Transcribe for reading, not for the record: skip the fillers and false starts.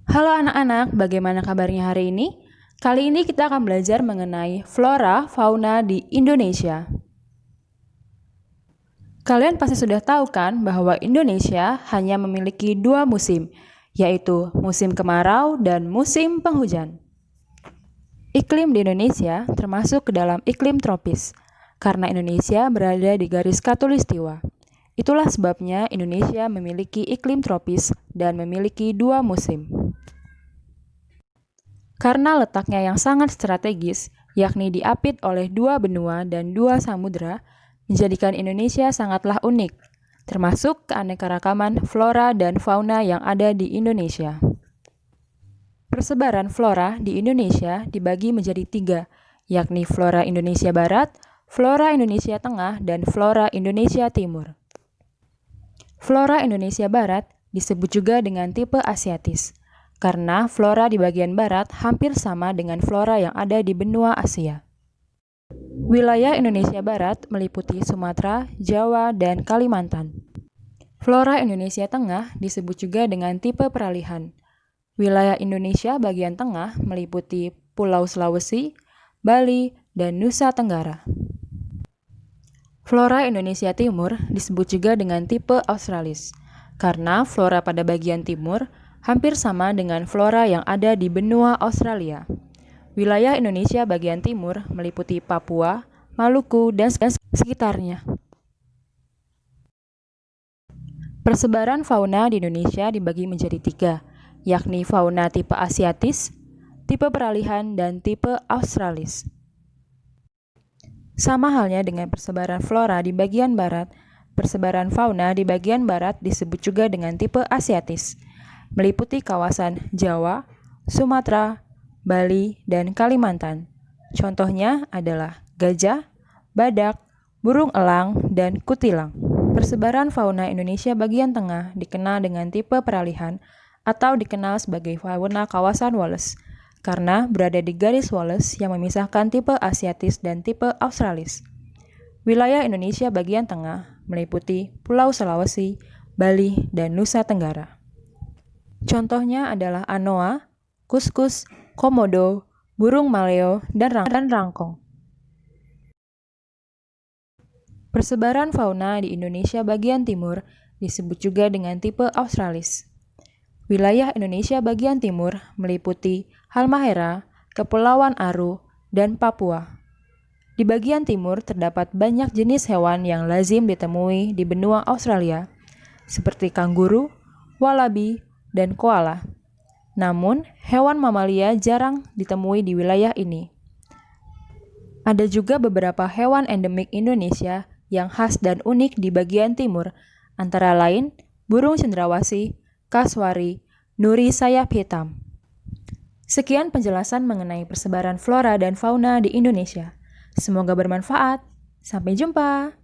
Halo anak-anak, bagaimana kabarnya hari ini? Kali ini kita akan belajar mengenai flora fauna di Indonesia. Kalian pasti sudah tahu kan bahwa Indonesia hanya memiliki 2 musim, yaitu musim kemarau dan musim penghujan. Iklim di Indonesia termasuk ke dalam iklim tropis, karena Indonesia berada di garis khatulistiwa. Itulah sebabnya Indonesia memiliki iklim tropis dan memiliki 2 musim. Karena letaknya yang sangat strategis, yakni diapit oleh 2 benua dan 2 samudra, menjadikan Indonesia sangatlah unik, termasuk keanekaragaman flora dan fauna yang ada di Indonesia. Persebaran flora di Indonesia dibagi menjadi 3, yakni flora Indonesia Barat, flora Indonesia Tengah, dan flora Indonesia Timur. Flora Indonesia Barat disebut juga dengan tipe Asiatis, karena flora di bagian barat hampir sama dengan flora yang ada di benua Asia. Wilayah Indonesia Barat meliputi Sumatera, Jawa, dan Kalimantan. Flora Indonesia Tengah disebut juga dengan tipe peralihan. Wilayah Indonesia bagian tengah meliputi Pulau Sulawesi, Bali, dan Nusa Tenggara. Flora Indonesia Timur disebut juga dengan tipe Australis, karena flora pada bagian timur hampir sama dengan flora yang ada di benua Australia. Wilayah Indonesia bagian timur meliputi Papua, Maluku, dan sekitarnya. Persebaran fauna di Indonesia dibagi menjadi 3, yakni fauna tipe Asiatis, tipe peralihan, dan tipe Australis. Sama halnya dengan persebaran flora di bagian barat, persebaran fauna di bagian barat disebut juga dengan tipe Asiatis, meliputi kawasan Jawa, Sumatera, Bali, dan Kalimantan. Contohnya adalah gajah, badak, burung elang, dan kutilang. Persebaran fauna Indonesia bagian tengah dikenal dengan tipe peralihan atau dikenal sebagai fauna kawasan Wallace, karena berada di garis Wallace yang memisahkan tipe Asiatis dan tipe Australis. Wilayah Indonesia bagian tengah meliputi Pulau Sulawesi, Bali, dan Nusa Tenggara. Contohnya adalah anoa, kuskus, komodo, burung maleo, dan rangkong. Persebaran fauna di Indonesia bagian timur disebut juga dengan tipe Australis. Wilayah Indonesia bagian timur meliputi Halmahera, Kepulauan Aru, dan Papua. Di bagian timur terdapat banyak jenis hewan yang lazim ditemui di benua Australia, seperti kanguru, walabi, dan koala. Namun, hewan mamalia jarang ditemui di wilayah ini. Ada juga beberapa hewan endemik Indonesia yang khas dan unik di bagian timur, antara lain burung cendrawasih, kasuari, nuri sayap hitam. Sekian penjelasan mengenai persebaran flora dan fauna di Indonesia. Semoga bermanfaat. Sampai jumpa.